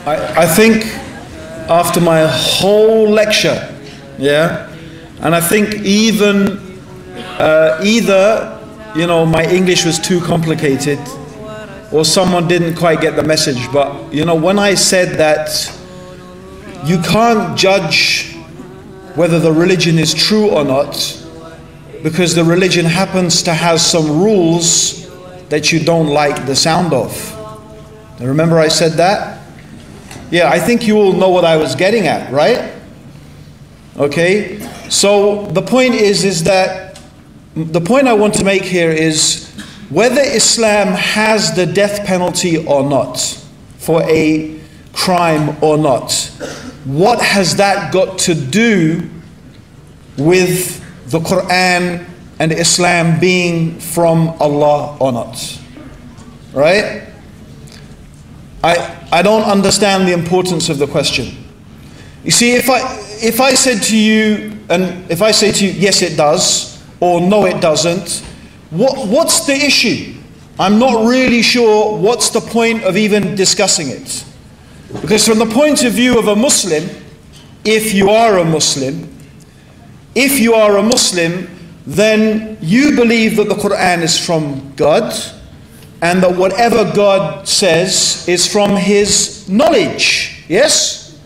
I think after my whole lecture, yeah, and I think even either, you know, my English was too complicated or someone didn't quite get the message. But, you know, when I said that you can't judge whether the religion is true or not because the religion happens to have some rules that you don't like the sound of. Remember I said that? Yeah, I think you all know what I was getting at, right? Okay, so the point is that the point I want to make here is whether Islam has the death penalty or not for a crime or not. What has that got to do with the Quran and Islam being from Allah or not? Right? I don't understand the importance of the question. You see, if I said to you, and if I say to you, yes it does, or no it doesn't, what's the issue? I'm not really sure what's the point of even discussing it. Because from the point of view of a Muslim, if you are a Muslim, then you believe that the Quran is from God, and that whatever God says is from His knowledge. Yes?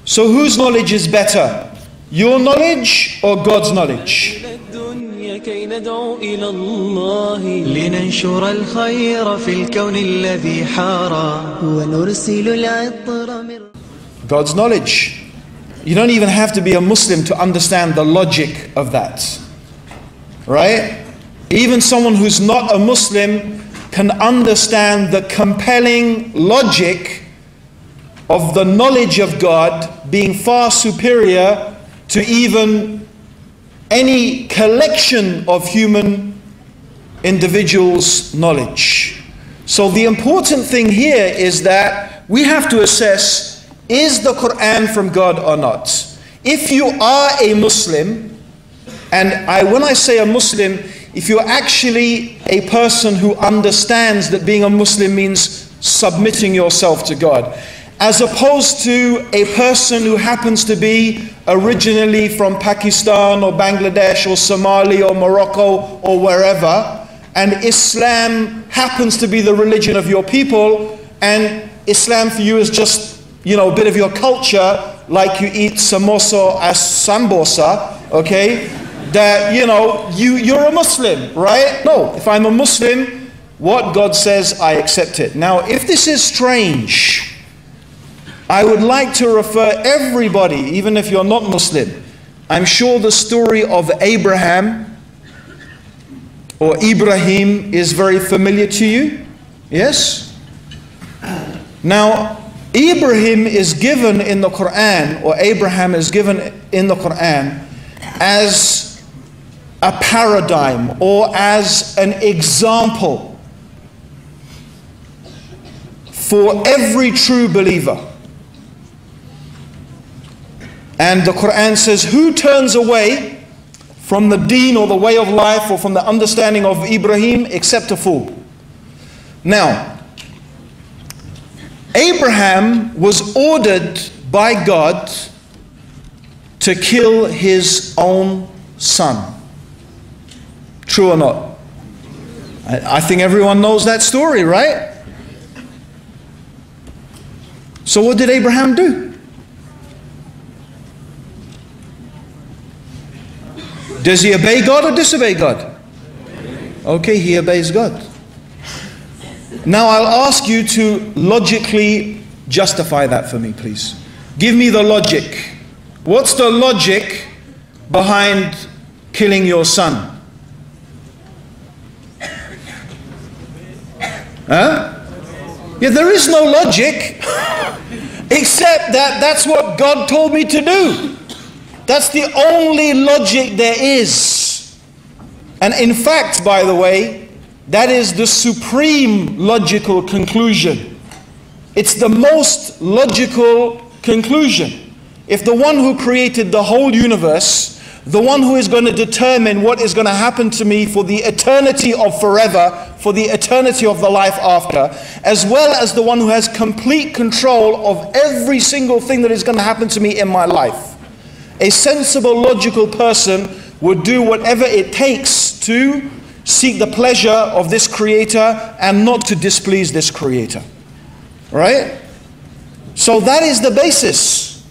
So whose knowledge is better? Your knowledge or God's knowledge? God's knowledge. You don't even have to be a Muslim to understand the logic of that. Right? Even someone who's not a Muslim can understand the compelling logic of the knowledge of God being far superior to even any collection of human individuals' knowledge. So the important thing here is that we have to assess, is the Quran from God or not? If you are a Muslim, and when I say a Muslim, if you're actually a person who understands that being a Muslim means submitting yourself to God, as opposed to a person who happens to be originally from Pakistan or Bangladesh or Somalia or Morocco or wherever, and Islam happens to be the religion of your people, and Islam for you is just, you know, a bit of your culture, like you eat samosa as sambosa, okay? That, you know, you're a Muslim, right? No, if I'm a Muslim, what God says, I accept it. Now, if this is strange, I would like to refer everybody, even if you're not Muslim, I'm sure the story of Abraham or Ibrahim is very familiar to you. Yes? Now, Ibrahim is given in the Quran, or Abraham is given in the Quran as a paradigm or as an example for every true believer. And the Quran says, who turns away from the deen or the way of life or from the understanding of Ibrahim except a fool? Now, Abraham was ordered by God to kill his own son. True or not? I think everyone knows that story, right? So what did Abraham do? Does he obey God or disobey God? Okay, he obeys God. Now I'll ask you to logically justify that for me, please. Give me the logic. What's the logic behind killing your son? Huh? Yeah, there is no logic except that that's what God told me to do. That's the only logic there is. And in fact, by the way, that is the supreme logical conclusion. It's the most logical conclusion. If the one who created the whole universe the one who is going to determine what is going to happen to me for the eternity of forever, for the eternity of the life after, as well as the one who has complete control of every single thing that is going to happen to me in my life. A sensible, logical person would do whatever it takes to seek the pleasure of this Creator and not to displease this Creator. Right? So that is the basis.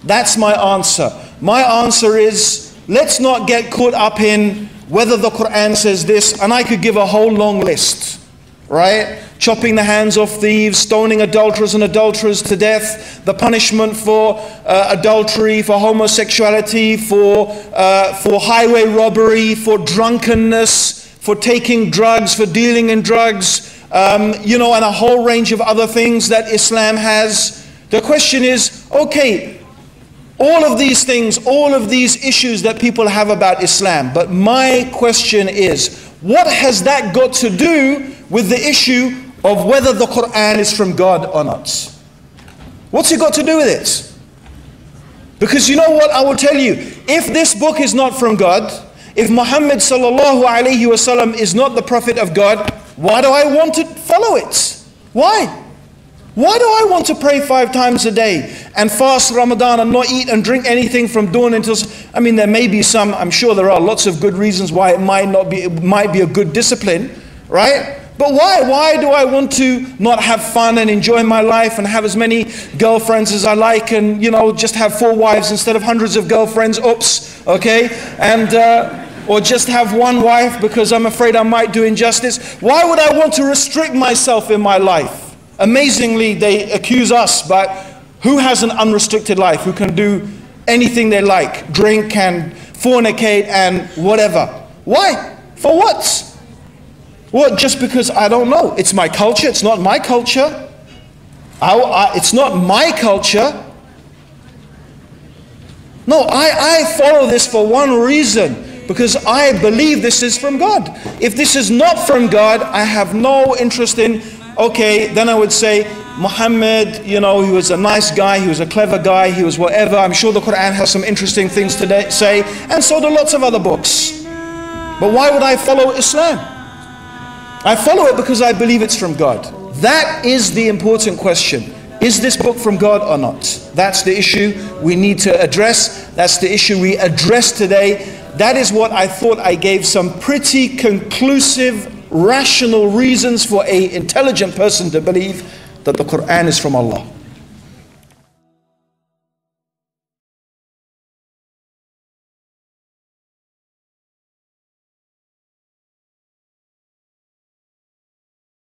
That's my answer. My answer is, let's not get caught up in whether the Quran says this, and I could give a whole long list, right? Chopping the hands off thieves, stoning adulterers and adulterers to death, the punishment for adultery, for homosexuality, for highway robbery, for drunkenness, for taking drugs, for dealing in drugs, you know, and a whole range of other things that Islam has. The question is, okay, all of these things, all of these issues that people have about Islam, but my question is, what has that got to do with the issue of whether the Quran is from God or not? What's it got to do with it? Because you know what, I will tell you, if this book is not from God, if Muhammad sallallahu alayhi wasallam is not the Prophet of God, why do I want to follow it? Why? Why do I want to pray 5 times a day and fast Ramadan and not eat and drink anything from dawn until... I mean, there may be some, I'm sure there are lots of good reasons why it might be a good discipline, right? But why? Why do I want to not have fun and enjoy my life and have as many girlfriends as I like and, you know, just have 4 wives instead of hundreds of girlfriends? Oops, okay? And... or just have 1 wife because I'm afraid I might do injustice. Why would I want to restrict myself in my life? Amazingly, they accuse us, but who has an unrestricted life? Who can do anything they like? Drink and fornicate and whatever. Why? For what? What? Just because I don't know. It's my culture. It's not my culture. It's not my culture. No, I follow this for one reason. Because I believe this is from God. If this is not from God, I have no interest in, okay, then I would say, Muhammad, you know, he was a nice guy, he was a clever guy, he was whatever. I'm sure the Quran has some interesting things to say, and so do lots of other books. But why would I follow Islam? I follow it because I believe it's from God. That is the important question. Is this book from God or not? That's the issue we need to address. That's the issue we address today. That is what I thought I gave some pretty conclusive, rational reasons for an intelligent person to believe that the Quran is from Allah.